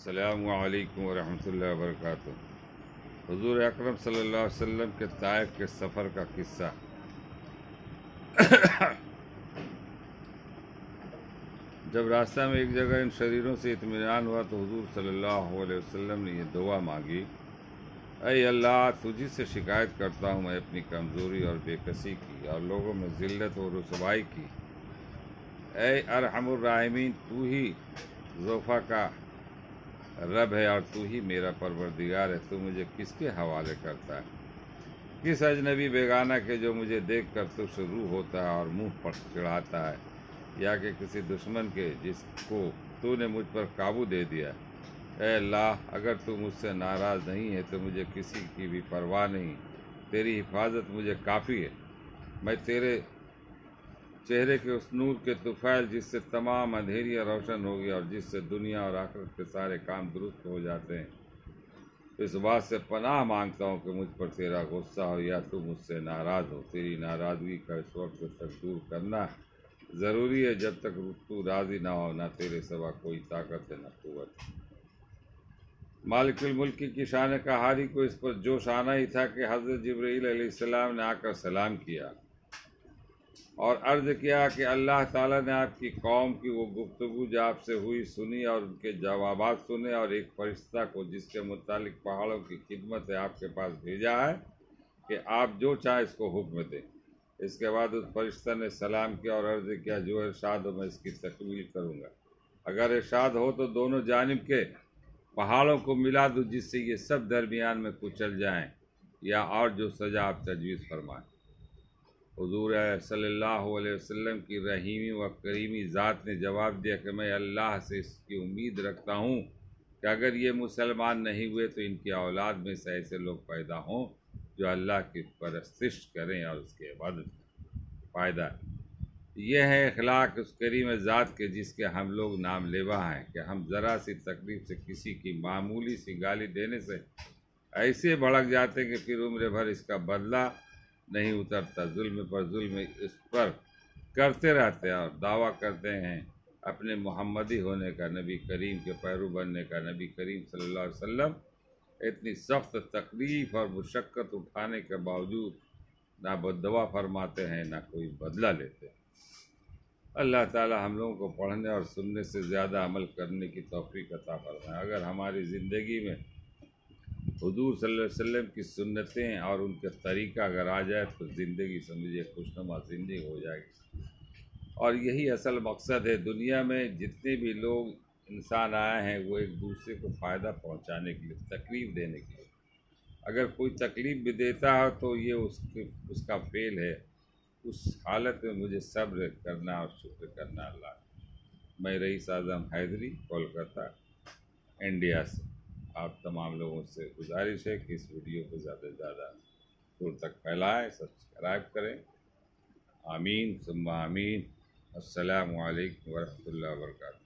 السلام علیکم ورحمۃ اللہ وبرکاتہ۔ حضور اکرم صلی اللہ علیہ وسلم کے طائف کے سفر کا قصہ۔ جب راستہ میں ایک جگہ ان شریروں سے اطمینان ہوا تو حضور صلی اللہ علیہ وسلم نے یہ دعا مانگی: اے اللہ، تجھی سے شکایت کرتا ہوں میں اپنی کمزوری اور بے کسی کی اور لوگوں میں ذلت و رسوائی کی۔ اے ارحم الراحمین، تو ہی ضعفاء کا رب ہے اور تو ہی میرا پروردگار ہے، تو مجھے کس کے حوالے کرتا ہے؟ کس اجنبی بیگانہ کے جو مجھے دیکھ کر تو سے روح ہوتا ہے اور منہ پر چڑھاتا ہے، یا کہ کسی دشمن کے جس کو تو نے مجھ پر قابو دے دیا۔ اے اللہ، اگر تو مجھ سے ناراض نہیں ہے تو مجھے کسی کی بھی پرواہ نہیں، تیری حفاظت مجھے کافی ہے۔ میں تیرے چہرے کے اس نور کے طفیل جس سے تمام اندھیریاں روشن ہوگی اور جس سے دنیا اور آخرت کے سارے کام درست ہو جاتے ہیں، اس بات سے پناہ مانگتا ہوں کہ مجھ پر تیرا غصہ ہو یا تو مجھ سے ناراض ہو۔ تیری ناراضگی کا اس وقت تک دور کرنا ضروری ہے جب تک تو راضی نہ ہو، نہ تیرے سوا کوئی طاقت ہے نہ قوت۔ مالک الملک کی شان قہاری کو اس پر جوش آنا ہی تھا کہ حضرت جبرائیل علیہ السلام نے آ کر سلام کیا اور عرض کیا کہ اللہ تعالیٰ نے آپ کی قوم کی وہ گفتگو جو آپ سے ہوئی سنی اور ان کے جوابات سنے، اور ایک فرشتہ کو جس کے متعلق پہاڑوں کی خدمت ہے آپ کے پاس بھیجا ہے کہ آپ جو چاہیں اس کو حکم دیں۔ اس کے بعد اس فرشتہ نے سلام کیا اور عرض کیا: جو ارشاد ہو میں اس کی تکمیل کروں گا۔ اگر ارشاد ہو تو دونوں جانب کے پہاڑوں کو ملا دو جس سے یہ سب درمیان میں کچل جائیں، یا اور جو سزا آپ تجویز فرمائیں۔ حضور صلی اللہ علیہ وسلم کی رحیمی و کریمی ذات نے جواب دیا کہ میں اللہ سے اس کی امید رکھتا ہوں کہ اگر یہ مسلمان نہیں ہوئے تو ان کی اولاد میں سے ایسے لوگ پیدا ہوں جو اللہ کی پرستش کریں اور اس کی عبادت کریں۔ فائدہ یہ ہے اخلاق اس کریم ذات کے جس کے ہم لوگ نام لیوا ہیں کہ ہم ذرا سی تکلیف سے کسی کی معمولی سی گالی دینے سے ایسے بھڑک جاتے ہیں کہ پھر عمر بھر اس کا بدلہ نہیں اترتا، ظلم پر ظلم اس پر کرتے رہتے ہیں اور دعویٰ کرتے ہیں اپنے محمدی ہونے کا، نبی کریم کے پیرو بننے کا۔ نبی کریم صلی اللہ علیہ وسلم اتنی سخت تکلیف اور مشقت اٹھانے کے باوجود نہ بددعا فرماتے ہیں نہ کوئی بدلہ لیتے ہیں۔ اللہ تعالی ہم لوگوں کو پڑھنے اور سننے سے زیادہ عمل کرنے کی توفیق عطا فرمائے۔ اگر ہماری زندگی میں حضور صلی اللہ علیہ وسلم کی سنتیں اور ان کے طریقہ اگر آ جائے تو زندگی سمجھے خوشنما زندگی ہو جائے گی، اور یہی اصل مقصد ہے۔ دنیا میں جتنے بھی لوگ انسان آئے ہیں وہ ایک دوسرے کو فائدہ پہنچانے کے لیے، تکلیف دینے کے لیے۔ اگر کوئی تکلیف بھی دیتا ہے تو یہ اس کا فعل ہے۔ اس حالت میں مجھے صبر کرنا اور شکر کرنا اللہ۔ میں رئیس اعظم حیدری، کولکتہ، انڈیا سے۔ آپ تمام لوگوں سے گزارش ہے کہ اس ویڈیو کو زیادہ سے زیادہ دور تک پھیلائیں، سبسکرائب کریں۔ آمین ثم آمین۔ السلام علیکم ورحمۃ اللہ وبرکاتہ۔